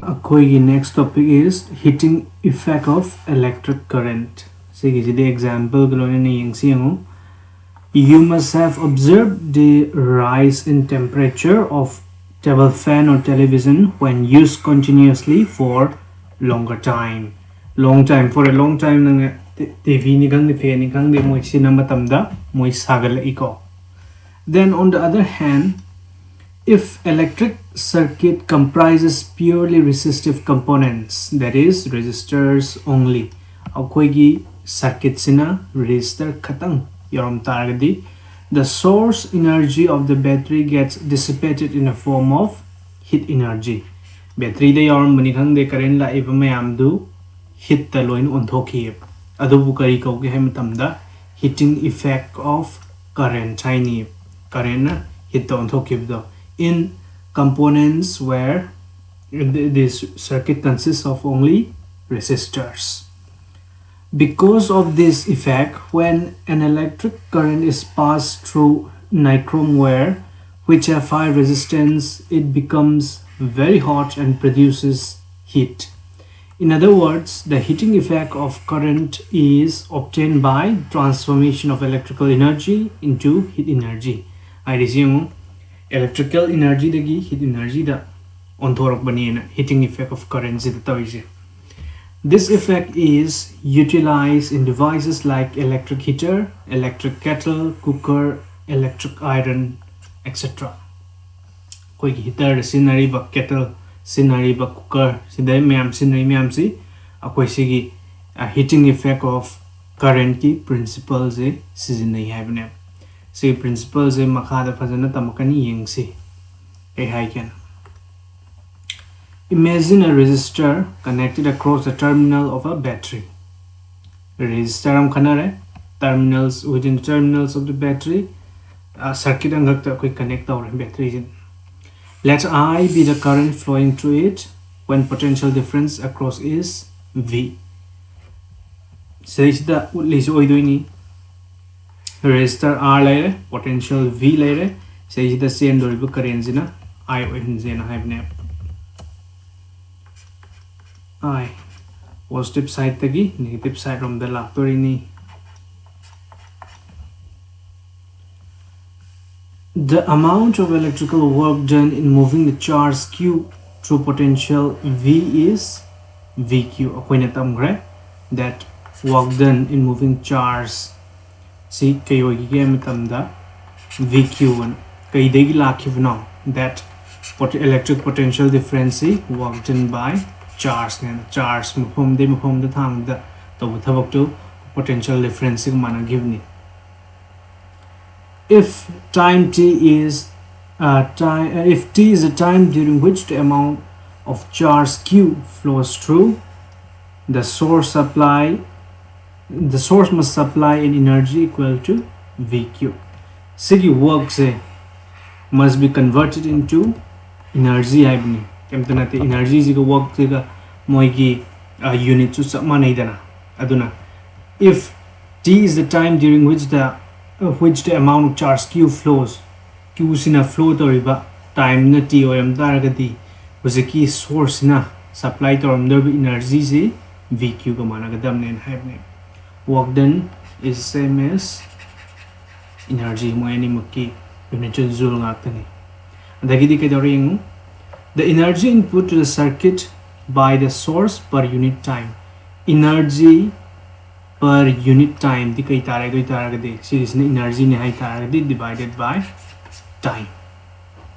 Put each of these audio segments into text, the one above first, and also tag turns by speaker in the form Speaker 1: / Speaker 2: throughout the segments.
Speaker 1: Our next topic is heating effect of electric current. So, the example you must have observed the rise in temperature of table fan or television when used continuously for longer time. For a long time TV ni kang fan ni kang mo sinamatamda mo sagal iko. Then on the other hand, if electric circuit comprises purely resistive components, that is resistors only, akoigi circuit sina resistor khatang yarom targadi, the source energy of the battery gets dissipated in the form of heat energy. Battery de yarom banikhang de current la iba mayam du heat ta loin onthoki adubu kari kauge hai matamda heating effect of current tiny current na hit ta onthoki do in components where this circuit consists of only resistors. Because of this effect, when an electric current is passed through nichrome wire, which have high resistance, it becomes very hot and produces heat. In other words, the heating effect of current is obtained by transformation of electrical energy into heat energy. I resume electrical energy dagi heat energy da onthorok bani heating effect of current zita tawise. This effect is utilized in devices like electric heater, electric kettle, cooker, electric iron, etc. Koi heater sinari ba kettle sinari ba cooker sidai mayam sinari mayam si akoi sigi heating effect of current ki principles e sizinai haibne. See principles e makhada fazana tamakani yengsi e haiken. Imagine a resistor connected across the terminal of a battery. Resistor am khanare terminals within the terminals of the battery circuit angakta koi connect our battery. Let I be the current flowing through it when potential difference across is V. So this is the oidoini resistor R layer, potential V layer, say the same durable current in I I positive side tagi negative side from the latorini. The amount of electrical work done in moving the charge Q through potential V is VQ. That work done in moving charge see kayogi game tamda VQ1 kaidegi lakivno that electric potential difference work done by charge mufum the thang the thabak to potential difference mana give. If time t is if t is the time during which the amount of charge Q flows through, the source must supply an energy equal to VQ. Sigi work say must be converted into energy haibni. Kemtanate energy ziga work ziga moigi unit to samanaidana. Aduna if t is the time during which the amount of charge Q flows, Q sina flow toriba time na t oram taragati huziki source na supply toram derbi energy ze VQ ka managadam nen haibni. Work done is same as energy mo any muki unit joule ngakani. Dagidi ke doring the energy input to the circuit by the source per unit time. Energy per unit time di kai tare doi taragadi series ne energy ne hai taragadi divided by time.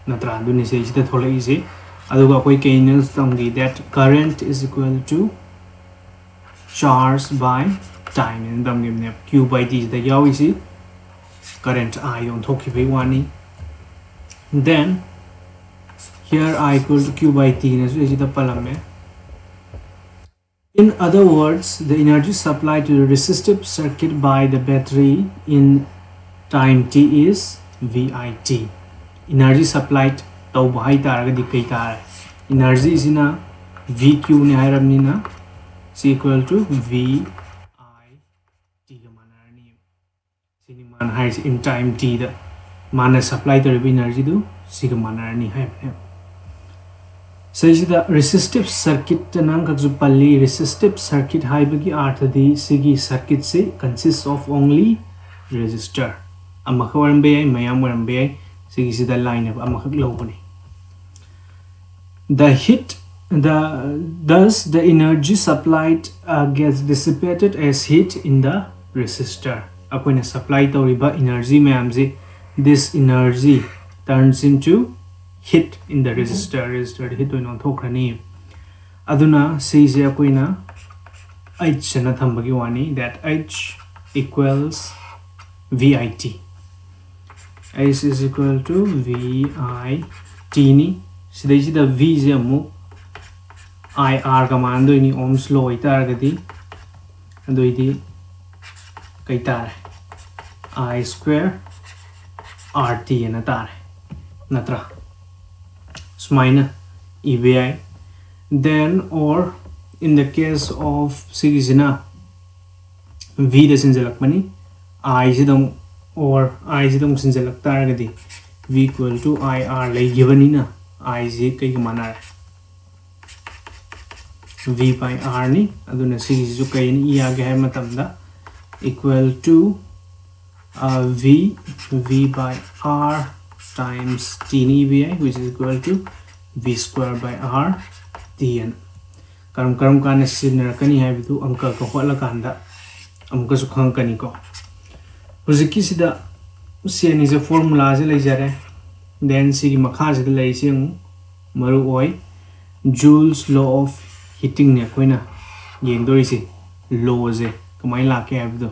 Speaker 1: Natra duni se jita thola easy aduga koi kainus tamgi that current is equal to charge by time in dam gimne Q by D the yaw is current I on thoki by wani. Then here I equal to Q by T is the palam. In other words, the energy supplied to the resistive circuit by the battery in time t is VIT. Energy supplied to bahai taragadi kai tar energy is in a VQ ne hairamnina is equal to VIT man height in time t the mana supply the energy do sig manarani hai. Sayida resistive circuit Nankazupali resistive circuit haibagi arthadi sigi circuit se consists of only resistor. Amakawarambe mayamwarambe sigi sida line of amakak lobani. The heat thus the energy supplied gets dissipated as heat in the resistor. Akoina supply tawriba energy mayamse this energy turns into heat in the resistor. Resistor heat oina thokrani. Aduna size akoina H na thambagi wani that H equals VIT. H is equal to VIT ni. Sidai the V is amu IR command ini Ohm's law itaragadi ando idi kaitare I square RT na tare natra smina EVI. Then or in the case of sigizina V the sinjalak mani I sidam or I sidam sinjalak taragadi V equal to IR like given ina I is kai manar V by R ni aduna sigisu kai ni iage hai matamda equal to V by R times T ni VI which is equal to V square by R Tn. Karam ka nasinrakani hai bidu angka ko hola kanda amka sukhang kani ko huziki sida siani je formula je lai jare then sigi makha je lai sing maru oi Joule's law of heating ne koina yengdori si law je kamai la ke abdo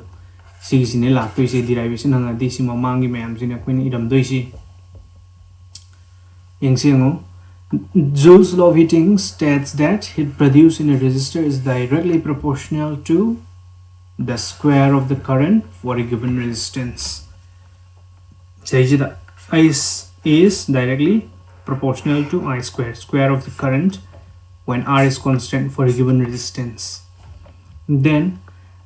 Speaker 1: sigi ne la to si derivation hanga di si mamangi mayam sine koina idam doi si yengsengo. Joule's law of heating states that heat produced in a resistor is directly proportional to the square of the current for a given resistance. Sayjida is directly proportional to I square of the current when R is constant for a given resistance. Then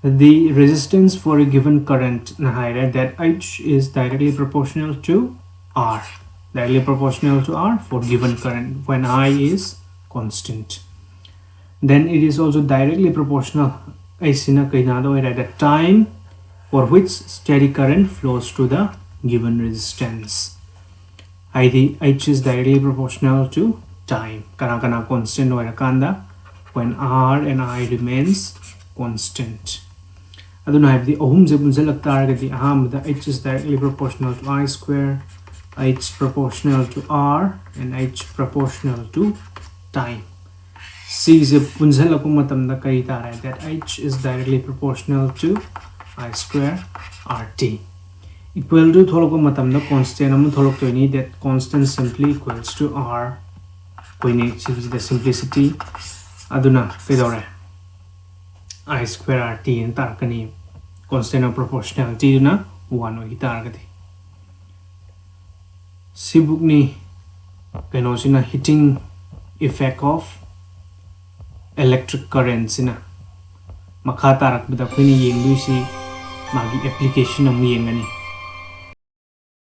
Speaker 1: the resistance for a given current that H is directly proportional to R. Directly proportional to R for given current when I is constant. Then it is also directly proportional at the time for which steady current flows to the given resistance. H is directly proportional to time. Kana constant or kanda when R and I remains constant. Aduna have the Ohm's bunjalak target the H is directly proportional to I square, H proportional to R and H proportional to time. C is a punjala kumatam da kaitara that H is directly proportional to I square RT. Equal to tholoko matam da constant am tholok to ni that constant simply equals to R. Koine is the simplicity aduna fedore I square RT and tarkani constant of proportionality na 1 ogi targati. Sibuk ni kano sina heating effect of electric current sina makha tarak bida koine yengdu si magi application am yengani